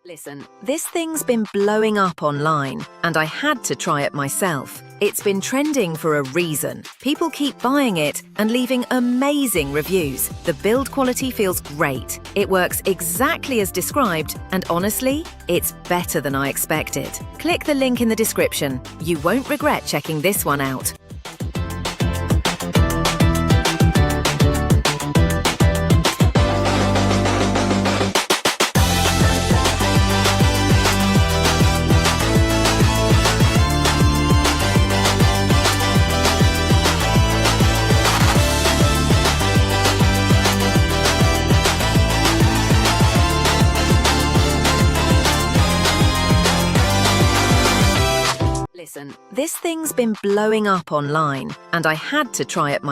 Listen, this thing's been blowing up online, and I had to try it myself. It's been trending for a reason. People keep buying it and leaving amazing reviews. The build quality feels great. It works exactly as described, and honestly, it's better than I expected. Click the link in the description. You won't regret checking this one out. Listen, this thing's been blowing up online, and I had to try it myself.